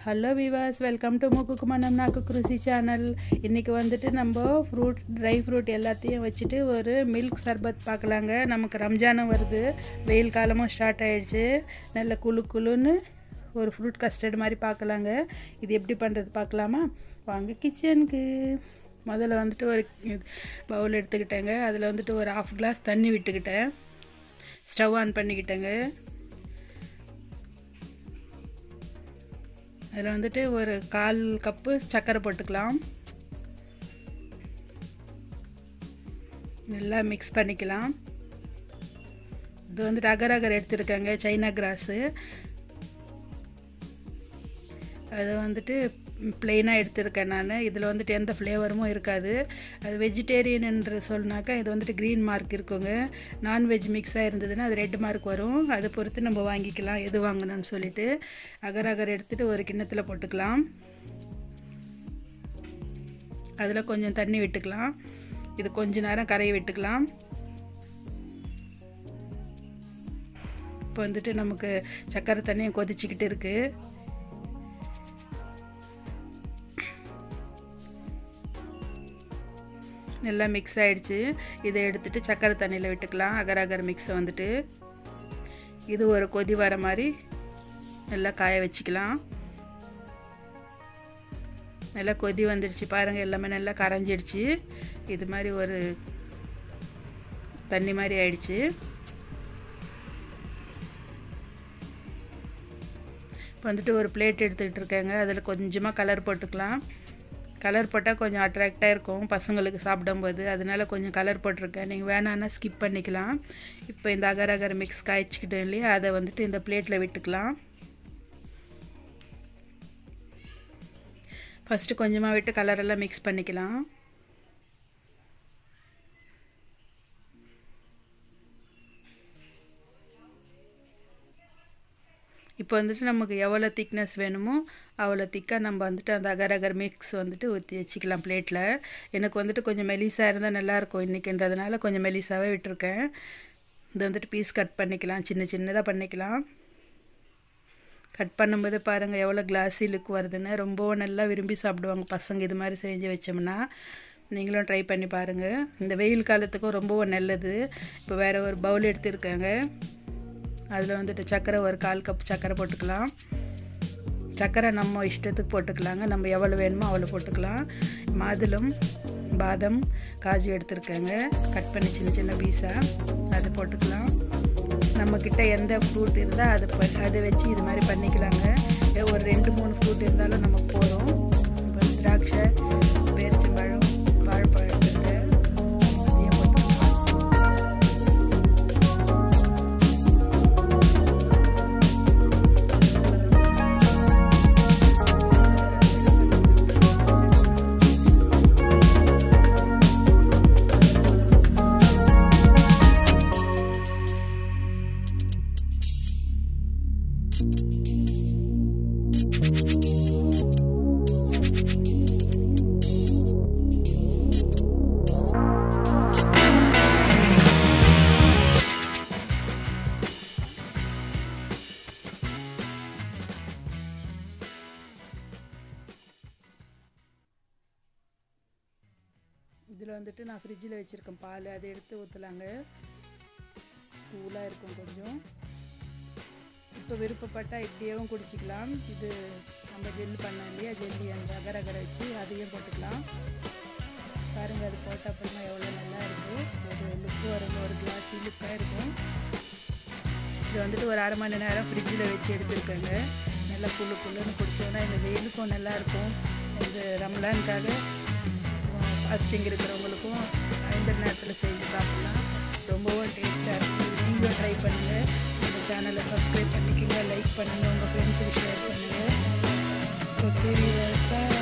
Hello Vilas, welcome to மூக்குக்கு மனம் நாக்குக்கு ருசி சேனல். இன்றைக்கி வந்துட்டு நம்ம ட்ரை ஃப்ரூட் எல்லாத்தையும் வச்சுட்டு ஒரு மில்க் சர்பத் பார்க்கலாங்க. நமக்கு ரம்ஜானும் வருது, வெயில் காலமும் ஸ்டார்ட் ஆகிடுச்சு. நல்ல குளுன்னு ஒரு ஃப்ரூட் கஸ்டர்ட் மாதிரி பார்க்கலாங்க. இது எப்படி பண்ணுறது பார்க்கலாமா? வாங்க கிச்சனுக்கு. முதல்ல வந்துட்டு ஒரு பவுல் எடுத்துக்கிட்டேங்க. அதில் வந்துட்டு ஒரு 1/2 கிளாஸ் தண்ணி விட்டுக்கிட்டேன். Stove on பண்ணிக்கிட்டேங்க. அதில் வந்துட்டு ஒரு 1/4 கப்பு சர்க்கரை போட்டுக்கலாம். நல்லா மிக்ஸ் பண்ணிக்கலாம். இது வந்துட்டு அகர் எடுத்துருக்காங்க, சைனா கிராஸு. அதை வந்துட்டு ப்ளெயினாக எடுத்துருக்கேன் நான். இதில் வந்துட்டு எந்த ஃப்ளேவரும் இருக்காது. அது வெஜிடேரியன் என்று சொன்னாக்கா இது வந்துட்டு க்ரீன் மார்க் இருக்குங்க. நான்வெஜ் மிக்ஸாக இருந்ததுன்னா அது ரெட் மார்க் வரும். அதை பொறுத்து நம்ம வாங்கிக்கலாம் எது வாங்கணும்னு சொல்லிட்டு. அகர் எடுத்துகிட்டு ஒரு கிண்ணத்தில் போட்டுக்கலாம். அதில் கொஞ்சம் தண்ணி விட்டுக்கலாம். இது கொஞ்ச நேரம் கரையை விட்டுக்கலாம். இப்போ வந்துட்டு நமக்கு சர்க்கரை தண்ணியும் கொதிச்சிக்கிட்டு இருக்குது. நல்லா மிக்ஸ் ஆகிடுச்சு. இதை எடுத்துகிட்டு சர்க்கரை தண்ணியில் விட்டுக்கலாம். அகர் மிக்ஸை வந்துட்டு இது ஒரு கொதி வர மாதிரி நல்லா காய வச்சுக்கலாம். நல்லா கொதி வந்துடுச்சு பாருங்கள். எல்லாமே நல்லா கரைஞ்சிடுச்சு. இது மாதிரி ஒரு தண்ணி மாதிரி ஆயிடுச்சு. இப்போ வந்துட்டு ஒரு பிளேட் எடுத்துக்கிட்டு இருக்கேங்க. அதில் கொஞ்சமாக கலர் போட்டுக்கலாம். கலர் போட்டால் கொஞ்சம் அட்ராக்டாக இருக்கும் பசங்களுக்கு சாப்பிடும்போது. அதனால் கொஞ்சம் கலர் போட்டிருக்கேன். நீங்கள் வேணான்னா ஸ்கிப் பண்ணிக்கலாம். இப்போ இந்த அகர் மிக்ஸ் காய்ச்சிக்கிட்டோம் இல்லையா, அதை வந்துட்டு இந்த பிளேட்டில் விட்டுக்கலாம். ஃபஸ்ட்டு கொஞ்சமாக விட்டு கலரெல்லாம் மிக்ஸ் பண்ணிக்கலாம். இப்போ வந்துட்டு நமக்கு எவ்வளோ திக்னஸ் வேணுமோ அவ்வளோ திக்காக நம்ம வந்துட்டு அந்த அகர் மிக்ஸ் வந்துட்டு ஊற்றி வச்சுக்கலாம் பிளேட்டில். எனக்கு வந்துட்டு கொஞ்சம் மெலிசாக இருந்தால் நல்லாயிருக்கும் இன்றைக்கின்றதுனால கொஞ்சம் மெலிசாகவே விட்டுருக்கேன். இது வந்துட்டு பீஸ் கட் பண்ணிக்கலாம், சின்னதாக பண்ணிக்கலாம். கட் பண்ணும்போது பாருங்கள் எவ்வளோ கிளாஸி லுக் வருதுன்னு. ரொம்பவும் நல்லா விரும்பி சாப்பிடுவாங்க பசங்க இது மாதிரி செஞ்சு வச்சோம்னா. நீங்களும் ட்ரை பண்ணி பாருங்கள். இந்த வெயில் காலத்துக்கும் ரொம்பவும் நல்லது. இப்போ வேறு ஒரு பவுல் எடுத்துருக்கேங்க. அதில் வந்துட்டு சர்க்கரை ஒரு 1/4 கப் சர்க்கரை போட்டுக்கலாம். சர்க்கரை நம்ம இஷ்டத்துக்கு போட்டுக்கலாங்க. நம்ம எவ்வளோ வேணுமோ அவ்வளோ போட்டுக்கலாம். மாதுளம், பாதம், காஜு எடுத்துருக்கேங்க. கட் பண்ணி சின்ன பீஸாக அதை போட்டுக்கலாம். நம்மக்கிட்ட எந்த ஃப்ரூட் இருந்தால் அதை வச்சு இது மாதிரி பண்ணிக்கலாங்க. ஒரு 2-3 ஃப்ரூட் இருந்தாலும் நமக்கு போதும். இப்போ திராட்சை, பேரிச்சம்பழம், வாழைப்பழம் எடுத்துருக்கேன். அதையும் போட்டுக்கலாம். இதில் வந்துட்டு நான் ஃப்ரிட்ஜில் வச்சுருக்கேன் பால், அதை எடுத்து ஊற்றலாங்க. கூலாக இருக்கும் கொஞ்சம். இப்போ விருப்பப்பட்டால் இப்படியேவும் குடிச்சிக்கலாம். இது நம்ம ஜெல்லி பண்ணோம் இல்லையா, ஜெல்லி அந்த அகர் வச்சு அதையும் போட்டுக்கலாம். பாருங்கள், அது போட்ட அப்புறமா எவ்வளோ நல்லா இருக்குது. ஒரு லுக்கு வரும், ஒரு கிளாஸி லுக்காக இருக்கும். இது வந்துட்டு ஒரு 1/2 மணி நேரம் ஃப்ரிட்ஜில் வச்சு எடுத்துருக்கேங்க. நல்லா குளுன்னு குடித்தோன்னா இந்த வெயிலுக்கும் நல்லாயிருக்கும். இது ரம்லானுக்காக ஃபாஸ்டிங் இருக்கிறவங்களுக்கும் சாயந்தர நேரத்தில் செஞ்சு சாப்பிட்லாம். ரொம்பவும் டேஸ்ட்டாக இருக்கும். நீங்களும் ட்ரை பண்ணுங்கள். இந்த சேனலை சப்ஸ்கிரைப் பண்ணிக்கோங்க, லைக் பண்ணுங்கள், உங்கள் ஃப்ரெண்ட்ஸுக்கு ஷேர் பண்ணுங்கள். ஓகே, பாய்.